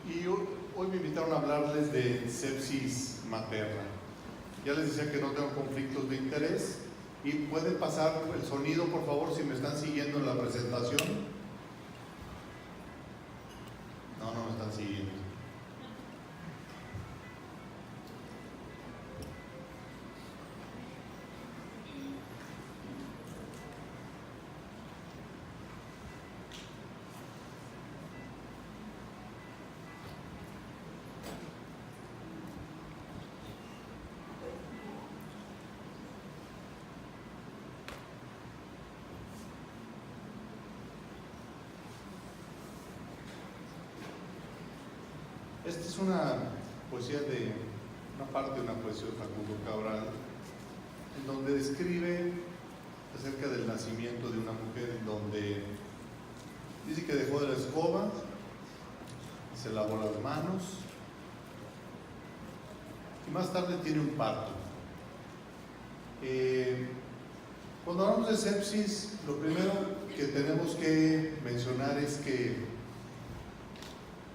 Y hoy me invitaron a hablarles de sepsis materna. Ya les decía que no tengo conflictos de interés. Y pueden pasar el sonido, por favor, si me están siguiendo en la presentación. No me están siguiendo. Esta es una poesía una parte de una poesía de Facundo Cabral, en donde describe acerca del nacimiento de una mujer, en donde dice que dejó de la escoba, se lavó las manos y más tarde tiene un parto. Cuando hablamos de sepsis, lo primero que tenemos que mencionar es que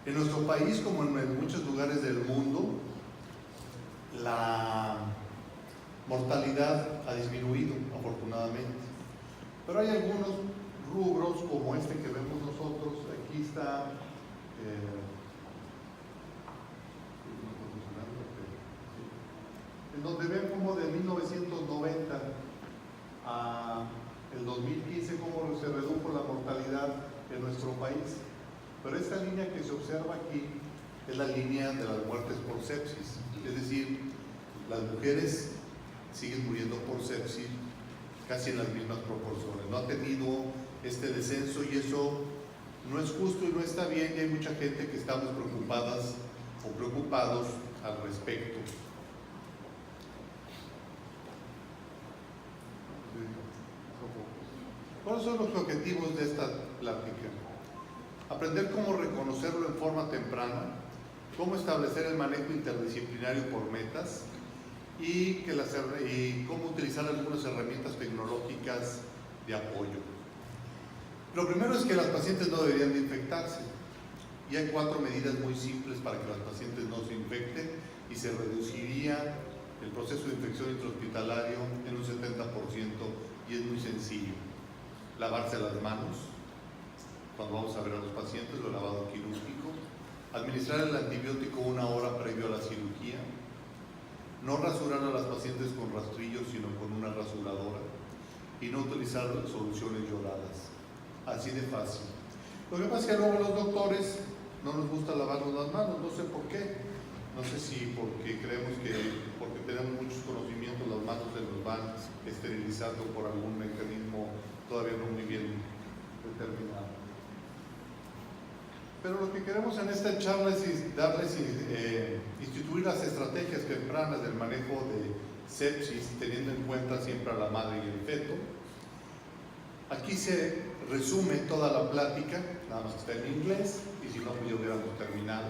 en nuestro país, como en muchos lugares del mundo, la mortalidad ha disminuido, afortunadamente. Pero hay algunos rubros, como este que vemos nosotros. Aquí está, en donde ven como de 1990 a el 2015 cómo se redujo la mortalidad en nuestro país. Pero esta línea que se observa aquí es la línea de las muertes por sepsis. Es decir, las mujeres siguen muriendo por sepsis casi en las mismas proporciones. No ha tenido este descenso y eso no es justo y no está bien, y hay mucha gente que estamos preocupadas o preocupados al respecto. ¿Cuáles son los objetivos de esta plática? Aprender cómo reconocerlo en forma temprana, cómo establecer el manejo interdisciplinario por metas y cómo utilizar algunas herramientas tecnológicas de apoyo. Lo primero es que las pacientes no deberían de infectarse, y hay 4 medidas muy simples para que las pacientes no se infecten y se reduciría el proceso de infección intrahospitalario en un 70%, y es muy sencillo. Lavarse las manos cuando vamos a ver a los pacientes, lo lavado quirúrgico, administrar el antibiótico 1 hora previo a la cirugía, no rasurar a las pacientes con rastrillos sino con una rasuradora, y no utilizar soluciones yodadas. Así de fácil. Lo que pasa es que luego los doctores no nos gusta lavarnos las manos, no sé por qué. No sé si porque creemos que porque tenemos muchos conocimientos las manos se nos van esterilizando por algún mecanismo todavía no muy bien determinado. Pero lo que queremos en esta charla es instituir las estrategias tempranas del manejo de sepsis, teniendo en cuenta siempre a la madre y el feto. Aquí se resume toda la plática, nada más que está en inglés, y si no, pues ya hubiéramos terminado.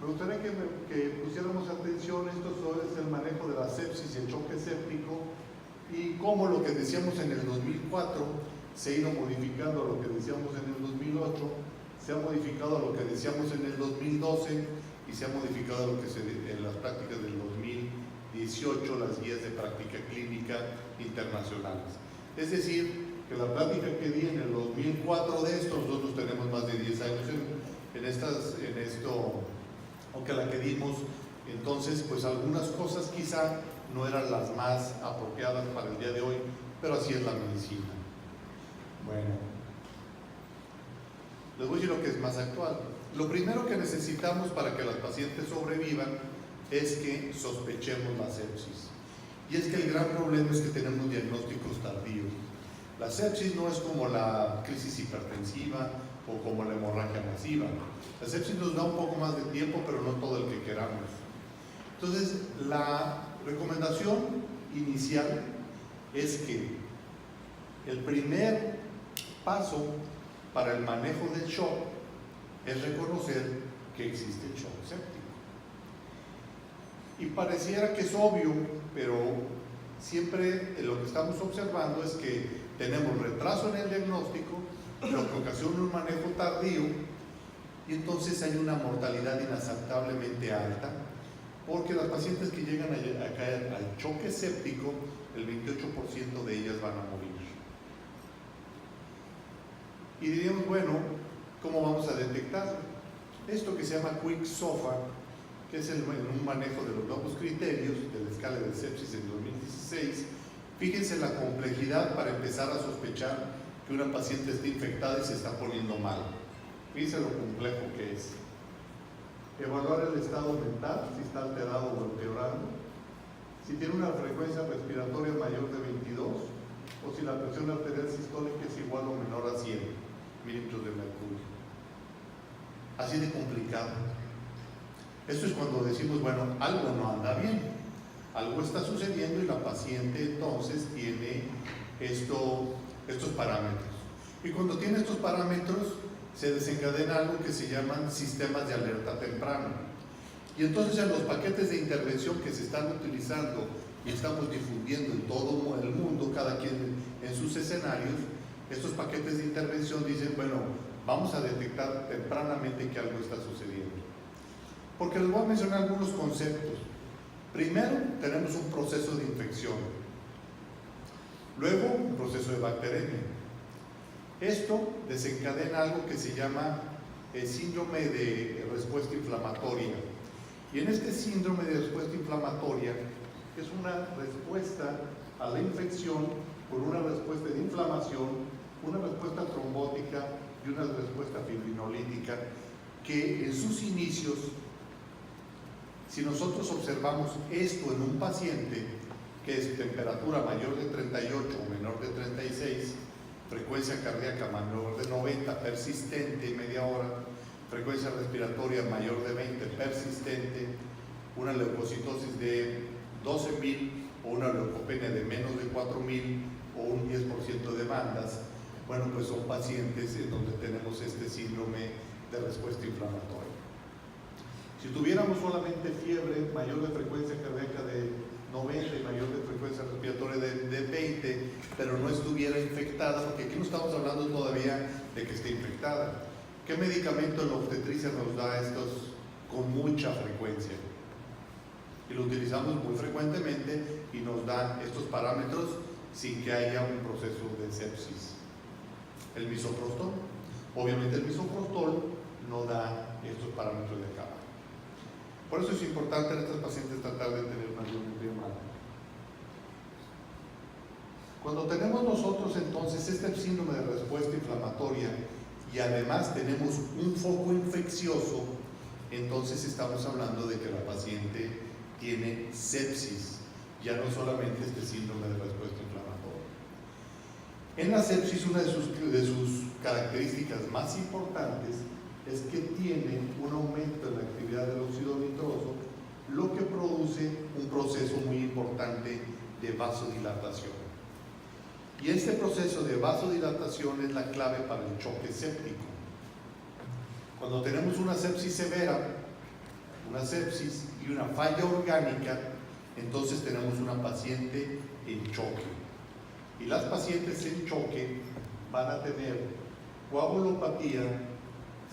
Me gustaría que pusiéramos atención. Esto es el manejo de la sepsis y el choque séptico, y cómo lo que decíamos en el 2004 se ha ido modificando a lo que decíamos en el 2008, se ha modificado a lo que decíamos en el 2012 y se ha modificado a lo que en las prácticas del 2018, las guías de práctica clínica internacionales. Es decir, que la plática que di en el 2004 de esto, nosotros tenemos más de 10 años en esto, aunque la que dimos, entonces pues algunas cosas quizá no eran las más apropiadas para el día de hoy, pero así es la medicina. Bueno, les voy a decir lo que es más actual. Lo primero que necesitamos para que las pacientes sobrevivan es que sospechemos la sepsis. Y es que el gran problema es que tenemos diagnósticos tardíos. La sepsis no es como la crisis hipertensiva o como la hemorragia masiva. La sepsis nos da un poco más de tiempo, pero no todo el que queramos. Entonces, la recomendación inicial es que el primer paso para el manejo del shock es reconocer que existe el shock séptico. Y pareciera que es obvio, pero siempre lo que estamos observando es que tenemos retraso en el diagnóstico, lo que ocasiona un manejo tardío, y entonces hay una mortalidad inaceptablemente alta, porque las pacientes que llegan a caer al choque séptico, el 28% de ellas van a morir. Y diríamos, bueno, ¿cómo vamos a detectarlo? Esto que se llama Quick SOFA, que es un manejo de los nuevos criterios de la escala de sepsis en 2016, fíjense la complejidad para empezar a sospechar que una paciente está infectada y se está poniendo mal. Fíjense lo complejo que es. Evaluar el estado mental, si está alterado o empeorando, si tiene una frecuencia respiratoria mayor de 22, o si la presión arterial sistólica es igual o menor a 100 milímetros de mercurio. Así de complicado. Esto es cuando decimos, bueno, algo no anda bien, algo está sucediendo y la paciente entonces tiene estos parámetros. Y cuando tiene estos parámetros, se desencadena algo que se llaman sistemas de alerta temprana. Y entonces en los paquetes de intervención que se están utilizando y estamos difundiendo en todo el mundo, cada quien en sus escenarios, estos paquetes de intervención dicen, bueno, vamos a detectar tempranamente que algo está sucediendo. Porque les voy a mencionar algunos conceptos. Primero, tenemos un proceso de infección. Luego, un proceso de bacteremia. Esto desencadena algo que se llama el síndrome de respuesta inflamatoria. Y en este síndrome de respuesta inflamatoria es una respuesta a la infección por una respuesta de inflamación, una respuesta trombótica y una respuesta fibrinolítica que en sus inicios, si nosotros observamos esto en un paciente que es temperatura mayor de 38 o menor de 36, frecuencia cardíaca menor de 90, persistente, media hora, frecuencia respiratoria mayor de 20, persistente, una leucocitosis de 12.000 o una leucopenia de menos de 4.000 o un 10% de bandas, bueno, pues son pacientes en donde tenemos este síndrome de respuesta inflamatoria. Si tuviéramos solamente fiebre mayor de frecuencia cardíaca de 90 y mayor de frecuencia respiratoria de 20, pero no estuviera infectada, porque aquí no estamos hablando todavía de que esté infectada. ¿Qué medicamento en la obstetricia nos da estos con mucha frecuencia? Y lo utilizamos muy frecuentemente y nos da estos parámetros sin que haya un proceso de sepsis. El misoprostol. Obviamente el misoprostol no da estos parámetros de cama. Por eso es importante en estas pacientes tratar de tener una biometría mala. Cuando tenemos nosotros entonces este síndrome de respuesta inflamatoria y además tenemos un foco infeccioso, entonces estamos hablando de que la paciente tiene sepsis, ya no solamente este síndrome de respuesta inflamatoria. En la sepsis, una de sus características más importantes es que tiene un aumento en la actividad del óxido nitroso, lo que produce un proceso muy importante de vasodilatación. Y este proceso de vasodilatación es la clave para el choque séptico. Cuando tenemos una sepsis severa, una sepsis y una falla orgánica, entonces tenemos una paciente en choque. Y las pacientes en choque van a tener coagulopatía,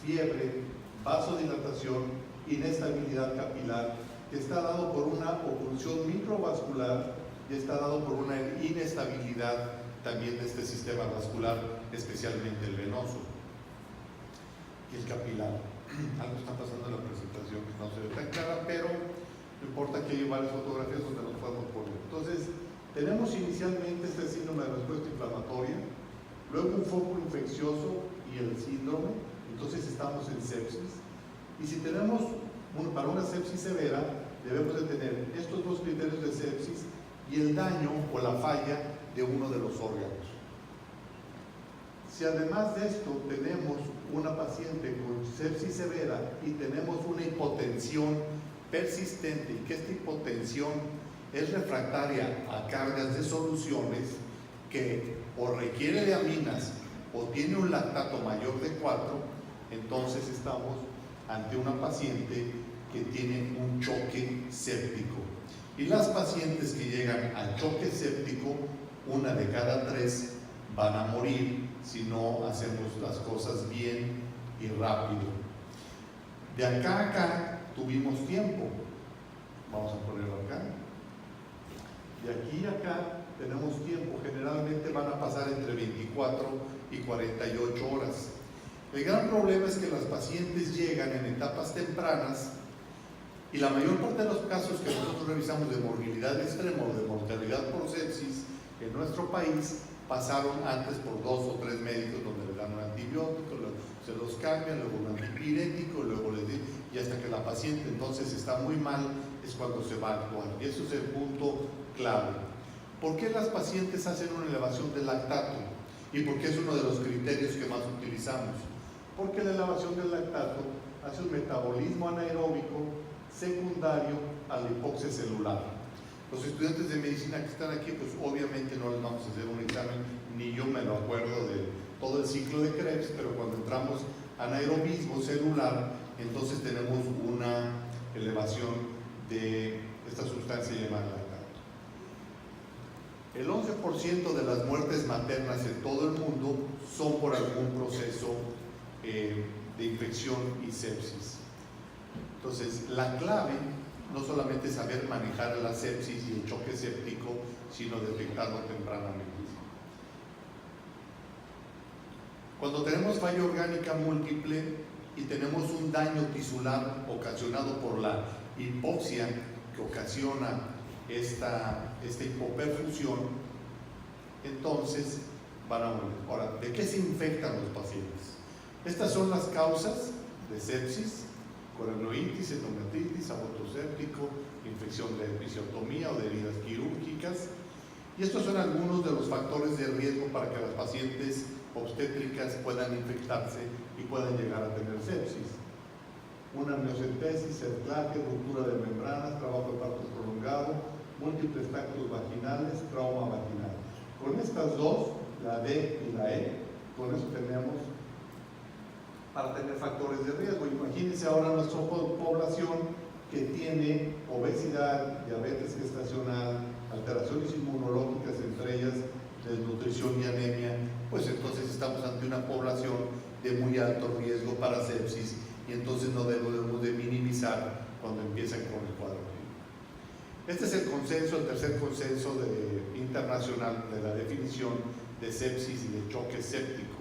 fiebre, vasodilatación, inestabilidad capilar, que está dado por una oclusión microvascular y está dado por una inestabilidad también de este sistema vascular, especialmente el venoso y el capilar. Algo está pasando en la presentación que no se ve tan clara, pero no importa que hay varias fotografías donde nos podemos poner. Entonces, tenemos inicialmente este síndrome de respuesta inflamatoria, luego un foco infeccioso y el síndrome, entonces estamos en sepsis. Y si tenemos para una sepsis severa, debemos de tener estos dos criterios de sepsis y el daño o la falla de uno de los órganos. Si además de esto tenemos una paciente con sepsis severa y tenemos una hipotensión persistente y que esta hipotensión es refractaria a cargas de soluciones que o requiere de aminas o tiene un lactato mayor de 4, entonces estamos ante una paciente que tiene un choque séptico. Y las pacientes que llegan al choque séptico, una de cada 3 van a morir si no hacemos las cosas bien y rápido. De acá a acá tuvimos tiempo. Vamos a ponerlo acá. De aquí a acá tenemos tiempo. Generalmente van a pasar entre 24 y 48 horas. El gran problema es que las pacientes llegan en etapas tempranas y la mayor parte de los casos que nosotros revisamos de morbilidad extrema o de mortalidad por sepsis en nuestro país pasaron antes por 2 o 3 médicos donde les dan un antibiótico, se los cambian, luego un antipirético, y hasta que la paciente entonces está muy mal es cuando se va a actuar. Y eso es el punto clave. ¿Por qué las pacientes hacen una elevación del lactato? ¿Y por qué es uno de los criterios que más utilizamos? Porque la elevación del lactato hace un metabolismo anaeróbico secundario a la hipoxia celular. Los estudiantes de medicina que están aquí, pues obviamente no les vamos a hacer un examen, ni yo me lo acuerdo de todo el ciclo de Krebs, pero cuando entramos a anaerobismo celular, entonces tenemos una elevación de esta sustancia llamada lactato. El 11% de las muertes maternas en todo el mundo son por algún proceso de infección y sepsis. Entonces, la clave no solamente es saber manejar la sepsis y el choque séptico, sino detectarlo tempranamente. Cuando tenemos falla orgánica múltiple y tenemos un daño tisular ocasionado por la hipoxia que ocasiona esta hipoperfusión, entonces van a morir. Ahora, ¿de qué se infectan los pacientes? Estas son las causas de sepsis: coranoitis, endometritis, aborto séptico, infección de episiotomía o de heridas quirúrgicas. Y estos son algunos de los factores de riesgo para que las pacientes obstétricas puedan infectarse y puedan llegar a tener sepsis: una amniocentesis, cerclaje, ruptura de membranas, trabajo de parto prolongado, múltiples tractos vaginales, trauma vaginal. Con estas dos, la D y la E, con eso tenemos para tener factores de riesgo. Imagínense ahora nuestra población que tiene obesidad, diabetes gestacional, alteraciones inmunológicas, entre ellas desnutrición y anemia, pues entonces estamos ante una población de muy alto riesgo para sepsis, y entonces no debemos de minimizar cuando empiezan con el cuadro clínico. Este es el consenso, el tercer consenso internacional de la definición de sepsis y de choque séptico.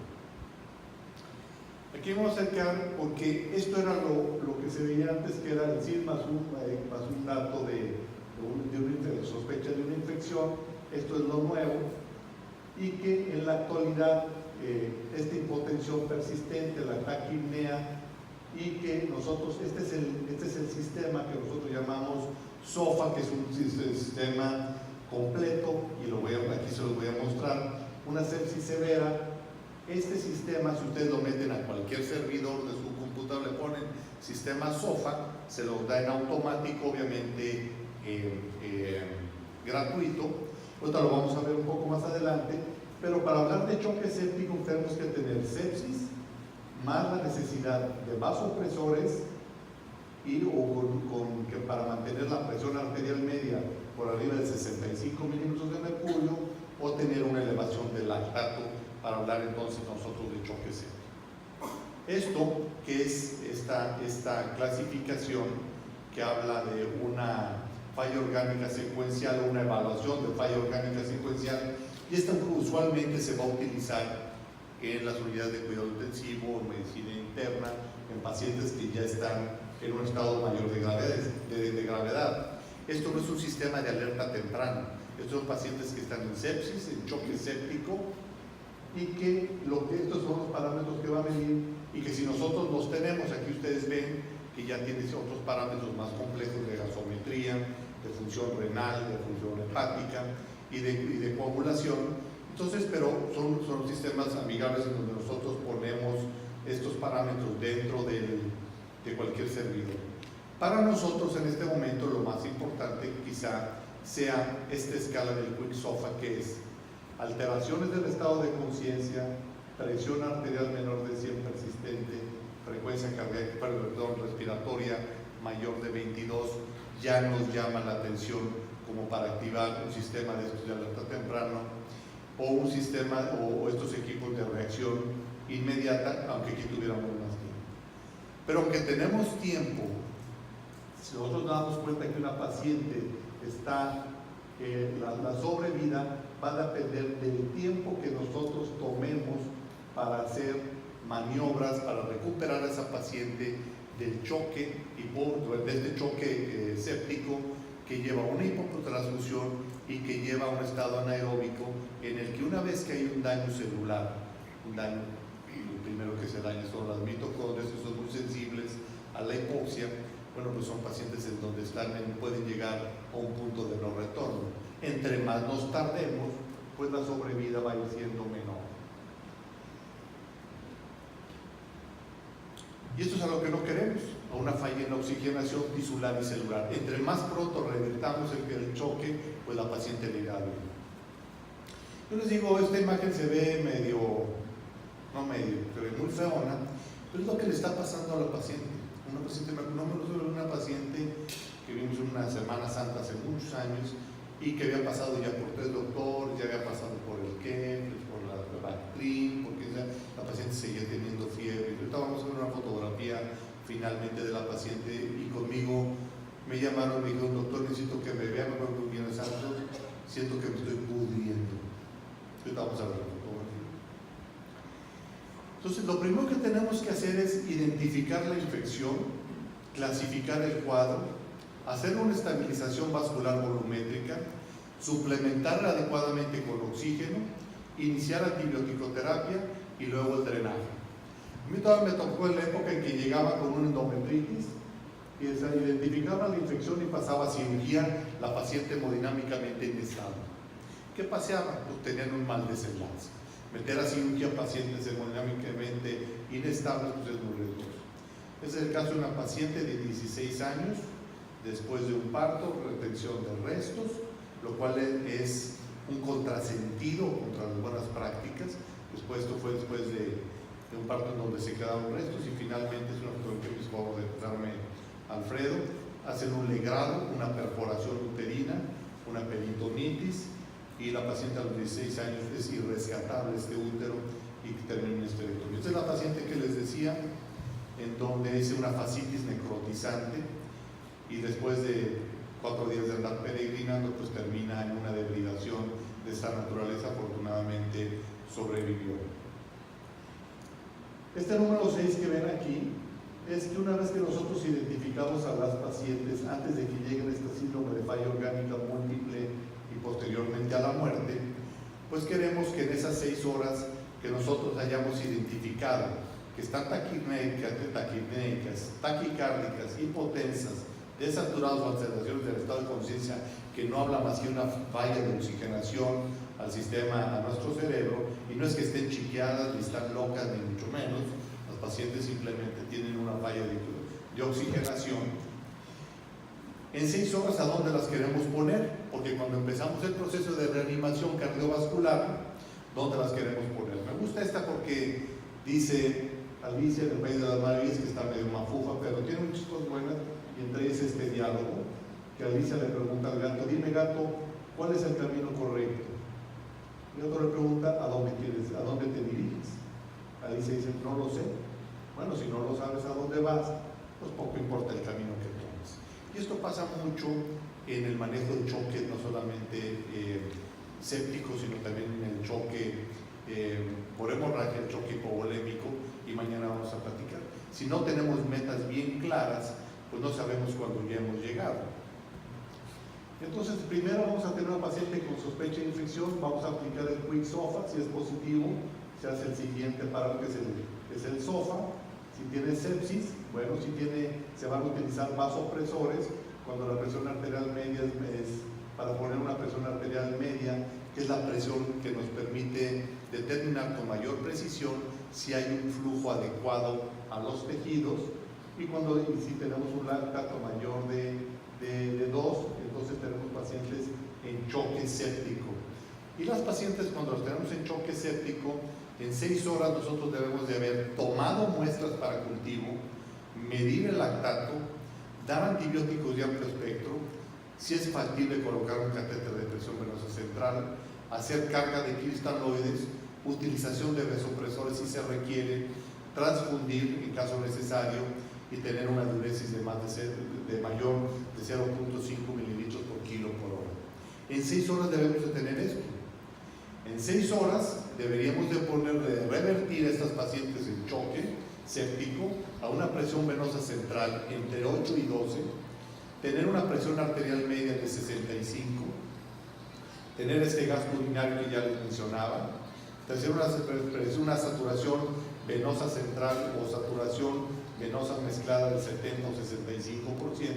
Aquí vamos a acercar porque esto era lo que se veía antes, que era el CID más un dato de una sospecha de una infección. Esto es lo nuevo, y que en la actualidad esta hipotensión persistente, la taquipnea, y que nosotros, este es el sistema que nosotros llamamos SOFA, que es un sistema completo, y aquí se lo voy a mostrar. Una sepsis severa. Este sistema, si ustedes lo meten a cualquier servidor de su computadora, le ponen sistema SOFA, se lo da en automático, obviamente gratuito. Ahorita lo vamos a ver un poco más adelante, pero para hablar de choque séptico tenemos que tener sepsis, más la necesidad de vasopresores que para mantener la presión arterial media por arriba de 65 milímetros de mercurio, o tener una elevación del lactato, para hablar entonces nosotros de choque séptico. Esto, que es esta clasificación que habla de una falla orgánica secuencial o una evaluación de falla orgánica secuencial, y esta usualmente se va a utilizar en las unidades de cuidado intensivo, en medicina interna, en pacientes que ya están en un estado mayor de gravedad. Esto no es un sistema de alerta temprana. Estos son pacientes que están en sepsis, en choque séptico, y que estos son los parámetros que va a medir, y que si nosotros los tenemos, aquí ustedes ven que ya tiene otros parámetros más complejos de gasometría, de función renal, de función hepática y de coagulación. Entonces, pero son sistemas amigables en donde nosotros ponemos estos parámetros dentro de cualquier servidor. Para nosotros en este momento lo más importante quizá sea esta escala del Quick SOFA, que es alteraciones del estado de conciencia, presión arterial menor de 100 persistente, frecuencia cardíaca, respiratoria mayor de 22, ya nos llama la atención como para activar un sistema de estos de alerta temprano, o un sistema o estos equipos de reacción inmediata, aunque aquí tuviéramos más tiempo. Pero aunque tenemos tiempo, si nosotros nos damos cuenta que una paciente está, la sobrevida va a depender del tiempo que nosotros tomemos para hacer maniobras, para recuperar a esa paciente del choque, de este choque séptico que lleva a una hipotransfusión y que lleva a un estado anaeróbico en el que una vez que hay un daño celular, un daño, y lo primero que se daña son las mitocondrias, que son muy sensibles a la hipoxia, bueno, pues son pacientes en donde pueden llegar a un punto de no retorno. Entre más nos tardemos, pues la sobrevida va a ir siendo menor. Y esto es a lo que no queremos, a una falla en la oxigenación tisular y celular. Entre más pronto revertamos el choque, pues la paciente le irá bien. Yo les digo, esta imagen se ve se ve muy feona, pero es lo que le está pasando a la paciente. Una paciente que vimos en una Semana Santa hace muchos años y que había pasado ya por 3 doctores, ya había pasado por el Kempler, por la Bactrim, porque la paciente seguía teniendo fiebre. Ahorita vamos a ver una fotografía finalmente de la paciente y conmigo me llamaron, me dijeron, doctor, necesito que me vea, me acuerdo bien santo, siento que me estoy pudriendo. Ahorita vamos a ver la fotografía. Entonces, lo primero que tenemos que hacer es identificar la infección, clasificar el cuadro, hacer una estabilización vascular volumétrica, suplementarla adecuadamente con oxígeno, iniciar antibiótico-terapia y luego el drenaje. A mí todavía me tocó en la época en que llegaba con una endometritis y se identificaba la infección y pasaba a cirugía, la paciente hemodinámicamente inestable. ¿Qué pasaba? Pues tenían un mal desenlace. Meter a cirugía pacientes hemodinámicamente inestables pues es muy riesgoso. Ese es el caso de una paciente de 16 años, después de un parto, retención de restos, lo cual es un contrasentido contra las buenas prácticas. Esto fue después de un parto en donde se quedaron restos y finalmente es una fotografía que por favor de pasarme Alfredo, hacen un legrado, una perforación uterina, una peritonitis y la paciente a los 16 años es irrescatable este útero y termina en esterectomía. Esta es la paciente que les decía, en donde hice una fascitis necrotizante y después de 4 días de andar peregrinando, pues termina en una debridación de esta naturaleza. Afortunadamente sobrevivió. Este número 6 que ven aquí es que una vez que nosotros identificamos a las pacientes antes de que lleguen a este síndrome de falla orgánica múltiple y posteriormente a la muerte, pues queremos que en esas 6 horas que nosotros hayamos identificado que están taquipnéicas, taquicárdicas, hipotensas, desaturados o alteraciones del estado de conciencia, que no habla más que una falla de oxigenación al sistema, a nuestro cerebro, y no es que estén chiqueadas ni están locas ni mucho menos, las pacientes simplemente tienen una falla de oxigenación. En 6 horas, ¿a dónde las queremos poner? Porque cuando empezamos el proceso de reanimación cardiovascular, ¿dónde las queremos poner? Me gusta esta porque dice Alicia en el País de las Maravillas, que está medio mafufa, pero tiene muchas cosas buenas, y entre ellas este diálogo, que Alicia le pregunta al gato, dime gato, ¿cuál es el camino correcto? Y otro le pregunta, ¿a dónde te diriges? Alicia dice, no lo sé. Bueno, si no lo sabes a dónde vas, pues poco importa el camino que tomes. Y esto pasa mucho en el manejo de choque, no solamente séptico, sino también en el choque por hemorragia, el choque hipovolémico, y mañana vamos a platicar. Si no tenemos metas bien claras, pues no sabemos cuándo ya hemos llegado. Entonces, primero vamos a tener una paciente con sospecha de infección, vamos a aplicar el Quick SOFA, si es positivo, se hace el siguiente párrafo que es el SOFA. Si tiene sepsis, bueno, se van a utilizar vasopresores cuando la presión arterial media es para poner una presión arterial media, que es la presión que nos permite determinar con mayor precisión si hay un flujo adecuado a los tejidos, y si tenemos un lactato mayor de 2, entonces tenemos pacientes en choque séptico. Y las pacientes cuando las tenemos en choque séptico, en 6 horas nosotros debemos de haber tomado muestras para cultivo, medir el lactato, dar antibióticos de amplio espectro, si es factible colocar un catéter de presión venosa central, hacer carga de cristaloides, utilización de vasopresores si se requiere, transfundir en caso necesario, y tener una diuresis de mayor de 0.5 mililitros por kilo por hora. En 6 horas debemos de tener esto. En 6 horas deberíamos de revertir a estas pacientes en choque séptico a una presión venosa central entre 8 y 12, tener una presión arterial media de 65, tener este gasto urinario que ya les mencionaba, tener una saturación venosa central o saturación venosa mezclada del 70 o 65%,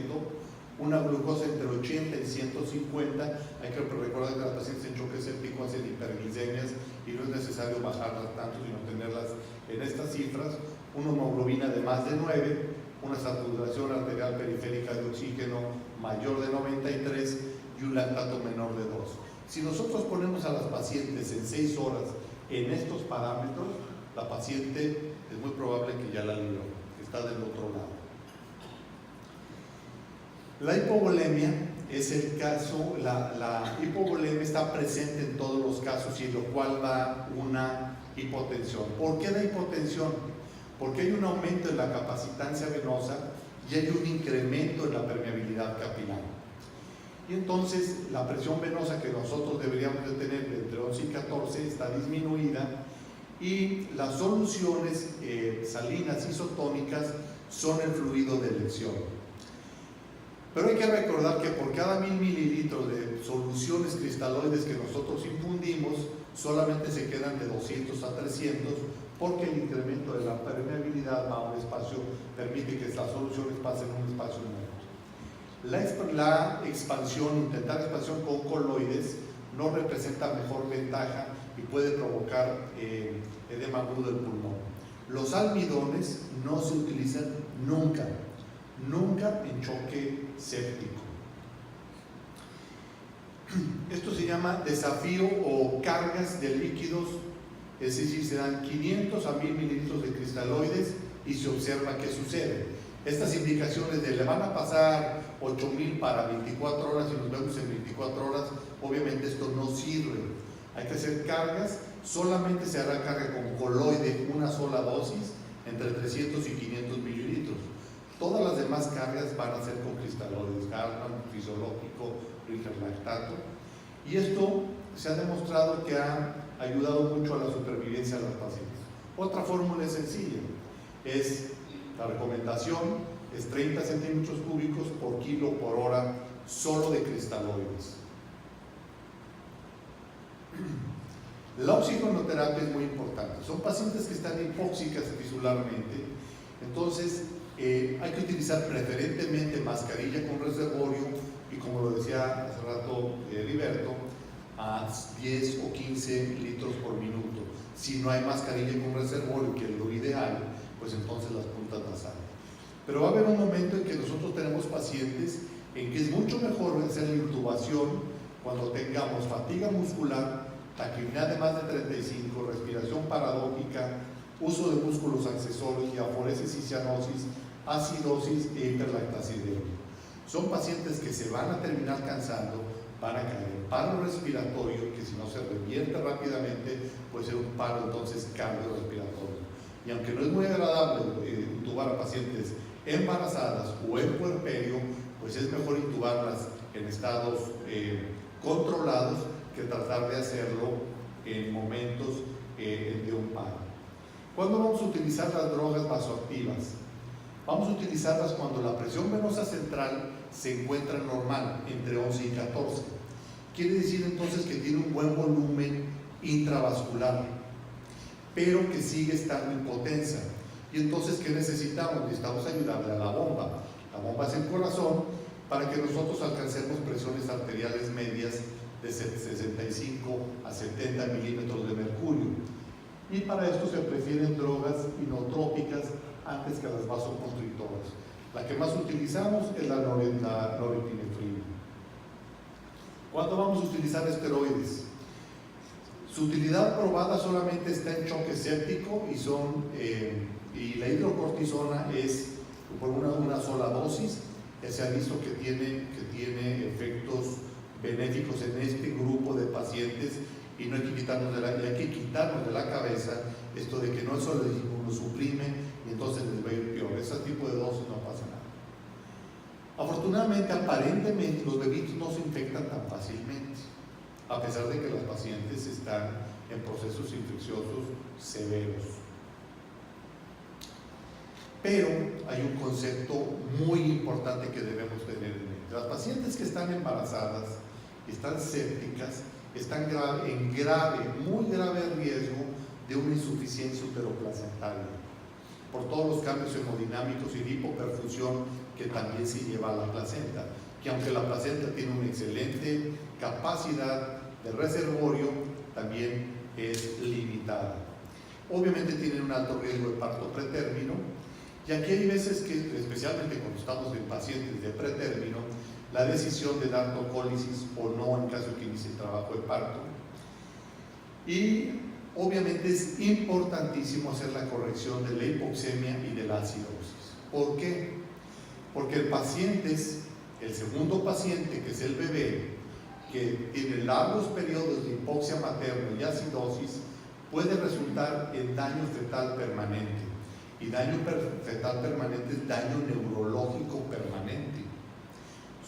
una glucosa entre 80 y 150. Hay que recordar que las pacientes en choque séptico hacen hiperglicemias y no es necesario bajarlas tanto, sino tenerlas en estas cifras, una hemoglobina de más de 9, una saturación arterial periférica de oxígeno mayor de 93 y un lactato menor de 2. Si nosotros ponemos a las pacientes en 6 horas en estos parámetros, la paciente es muy probable que ya la libró, que está del otro lado. La hipovolemia es el caso, la hipovolemia está presente en todos los casos y en lo cual da una hipotensión. ¿Por qué da hipotensión? Porque hay un aumento en la capacitancia venosa y hay un incremento en la permeabilidad capilar. Y entonces la presión venosa que nosotros deberíamos de tener entre 11 y 14 está disminuida y las soluciones salinas isotónicas son el fluido de elección. Pero hay que recordar que por cada 1000 mililitros de soluciones cristaloides que nosotros infundimos, solamente se quedan de 200 a 300, porque el incremento de la permeabilidad va a un espacio, permite que las soluciones pasen a un espacio menor. La expansión, intentar expansión con coloides, no representa mejor ventaja y puede provocar edema agudo del pulmón. Los almidones no se utilizan nunca en choque séptico. Esto se llama desafío o cargas de líquidos, es decir, se dan 500 a 1000 mililitros de cristaloides y se observa qué sucede. Estas indicaciones de le van a pasar 8000 para 24 horas y nos vemos en 24 horas, obviamente esto no sirve. Hay que hacer cargas, solamente se hará carga con coloide, una sola dosis, entre 300 y 500 mililitros. Todas las demás cargas van a ser con cristaloides, Hartmann, fisiológico, lactato. Y esto se ha demostrado que ha ayudado mucho a la supervivencia de las pacientes. Otra fórmula es sencilla, es la recomendación, es 30 centímetros cúbicos por kilo por hora solo de cristaloides. La oxigenoterapia es muy importante. Son pacientes que están hipóxicas tisularmente, entonces hay que utilizar preferentemente mascarilla con reservorio y, como lo decía hace rato Heriberto, a 10 o 15 litros por minuto. Si no hay mascarilla con reservorio, que es lo ideal, pues entonces las puntas nasales. Pero va a haber un momento en que nosotros tenemos pacientes en que es mucho mejor hacer la intubación cuando tengamos fatiga muscular, taquipnea de más de 35, respiración paradójica, uso de músculos accesorios, diaforesis y cianosis, acidosis e hiperlactacidemia. Son pacientes que se van a terminar cansando, van a caer en paro respiratorio, que si no se revierte rápidamente puede ser un paro entonces cardiorrespiratorio. Y aunque no es muy agradable intubar a pacientes embarazadas o en puerperio, pues es mejor intubarlas en estados controlados que tratar de hacerlo en momentos de un paro. ¿Cuándo vamos a utilizar las drogas vasoactivas? Vamos a utilizarlas cuando la presión venosa central se encuentra normal, entre 11 y 14. Quiere decir entonces que tiene un buen volumen intravascular, pero que sigue estando en potencia. Y entonces, ¿qué necesitamos? Necesitamos ayudarle a la bomba. La bomba es el corazón, para que nosotros alcancemos presiones arteriales medias de 65 a 70 milímetros de mercurio. Y para esto se prefieren drogas inotrópicas antes que las vasoconstrictoras. La que más utilizamos es la norepinefrina. ¿Cuándo vamos a utilizar esteroides? Su utilidad probada solamente está en choque séptico y la hidrocortisona es por una sola dosis. Se ha visto que tiene efectos benéficos en este grupo de pacientes y no hay que quitarnos de la cabeza esto de que no solo lo suprime y entonces les va a ir peor. Ese tipo de dosis no pasa nada. Afortunadamente, aparentemente, los bebitos no se infectan tan fácilmente, a pesar de que los pacientes están en procesos infecciosos severos. Pero hay un concepto muy importante que debemos tener en mente. Las pacientes que están embarazadas, que están sépticas, están muy grave riesgo de una insuficiencia uteroplacentaria, por todos los cambios hemodinámicos y de hipoperfusión que también se lleva a la placenta, que aunque la placenta tiene una excelente capacidad de reservorio, también es limitada. Obviamente tienen un alto riesgo de parto pretérmino, y aquí hay veces que, especialmente cuando estamos en pacientes de pretérmino, la decisión de dar tocólisis o no en caso de que inicie el trabajo de parto. Y obviamente es importantísimo hacer la corrección de la hipoxemia y de la acidosis. ¿Por qué? Porque el segundo paciente, que es el bebé, que tiene largos periodos de hipoxia materna y acidosis, puede resultar en daño fetal permanente. Y daño fetal permanente es daño neurológico permanente.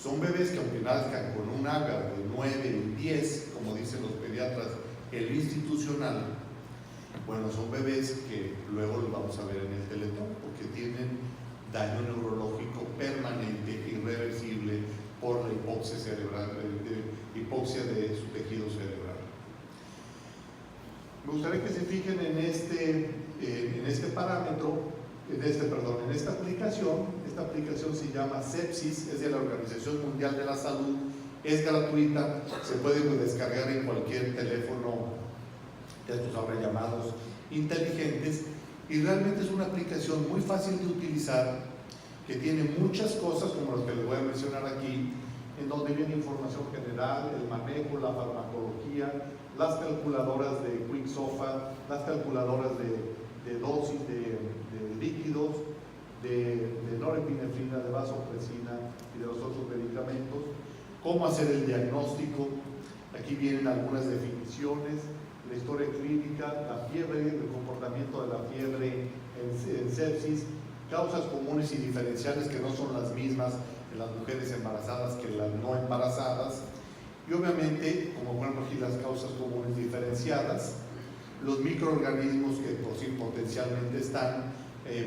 Son bebés que, aunque nazcan con un agar de 9 y 10, como dicen los pediatras, el institucional, bueno, son bebés que luego los vamos a ver en el teletón, porque tienen daño neurológico permanente, irreversible, por la hipoxia cerebral, hipoxia de su tejido cerebral. Me gustaría que se fijen en este parámetro, en esta aplicación. Esta aplicación se llama Sepsis, es de la Organización Mundial de la Salud, es gratuita, se puede descargar en cualquier teléfono de estos ahora llamados inteligentes, y realmente es una aplicación muy fácil de utilizar, que tiene muchas cosas como las que les voy a mencionar aquí, en donde viene información general, el manejo, la farmacología, las calculadoras de Quicksofa, las calculadoras de dosis de líquidos, de norepinefrina, de vasopresina y de los otros medicamentos, cómo hacer el diagnóstico. Aquí vienen algunas definiciones, la historia clínica, la fiebre, el comportamiento de la fiebre en sepsis, causas comunes y diferenciales que no son las mismas en las mujeres embarazadas que las no embarazadas, y obviamente, como por ejemplo aquí las causas comunes diferenciadas, los microorganismos que por sí potencialmente están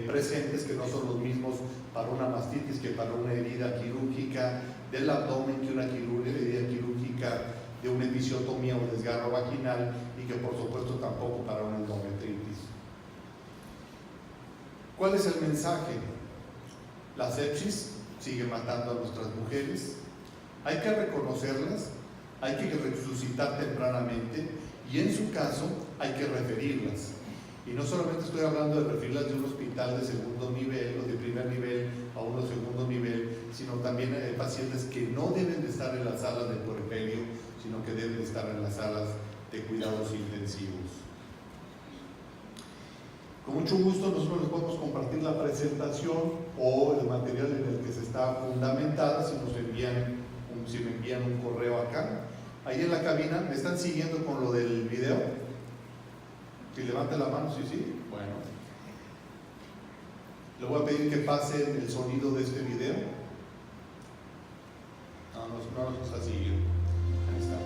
presentes, que no son los mismos para una mastitis que para una herida quirúrgica del abdomen, que una herida quirúrgica de una episiotomía o desgarro vaginal, y que por supuesto tampoco para una endometritis. ¿Cuál es el mensaje? La sepsis sigue matando a nuestras mujeres, hay que reconocerlas, hay que resucitar tempranamente, y en su caso hay que referirlas. Y no solamente estoy hablando de referirlas de un hospital de segundo nivel o de primer nivel a uno de segundo nivel, sino también hay pacientes que no deben de estar en las salas de puerperio, sino que deben de estar en las salas de cuidados intensivos. Con mucho gusto nosotros les podemos compartir la presentación o el material en el que se está fundamentada si me envían un correo acá. Ahí en la cabina, ¿me están siguiendo con lo del video? Si levanta la mano, sí. Bueno. Le voy a pedir que pase el sonido de este video. No nos está siguiendo. Ahí está.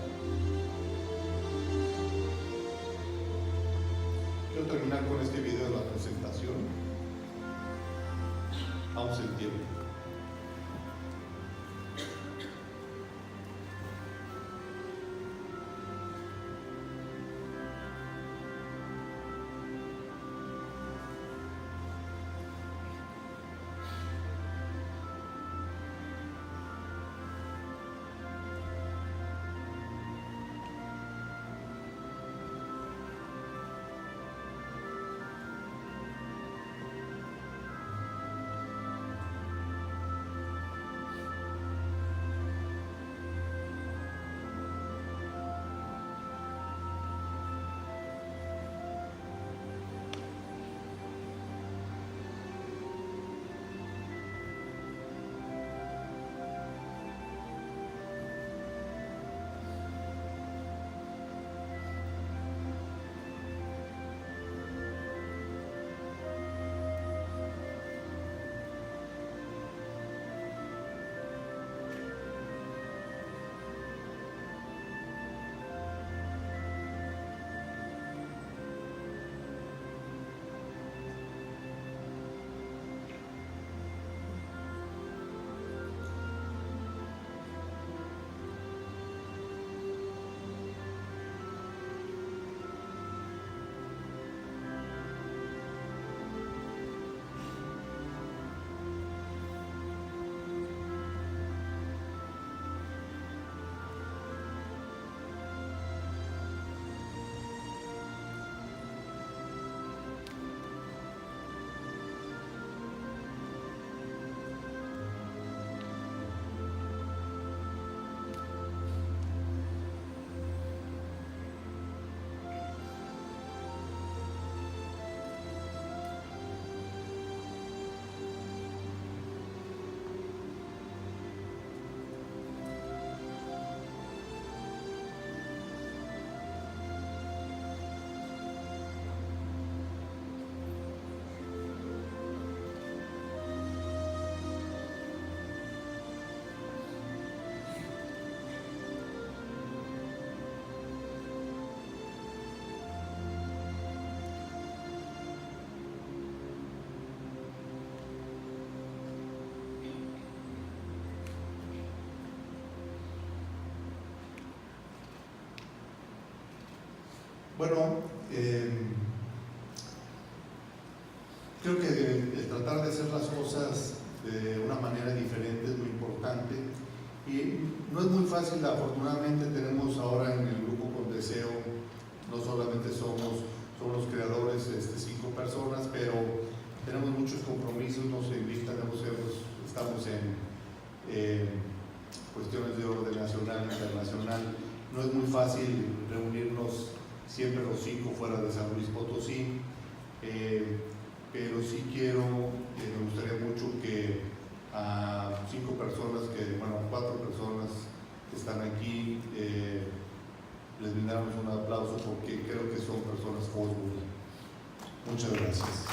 Quiero terminar con este video de la presentación. Vamos en tiempo. Bueno, creo que el tratar de hacer las cosas de una manera diferente es muy importante y no es muy fácil. Afortunadamente tenemos ahora en el grupo Con Deseo, no solamente somos los creadores, 5 personas, pero tenemos muchos compromisos, nos invitan, estamos en cuestiones de orden nacional e internacional. No es muy fácil reunirnos siempre los 5 fuera de San Luis Potosí, pero sí me gustaría mucho que a 5 personas, 4 personas que están aquí, les brindáramos un aplauso porque creo que son personas jóvenes. Muchas gracias.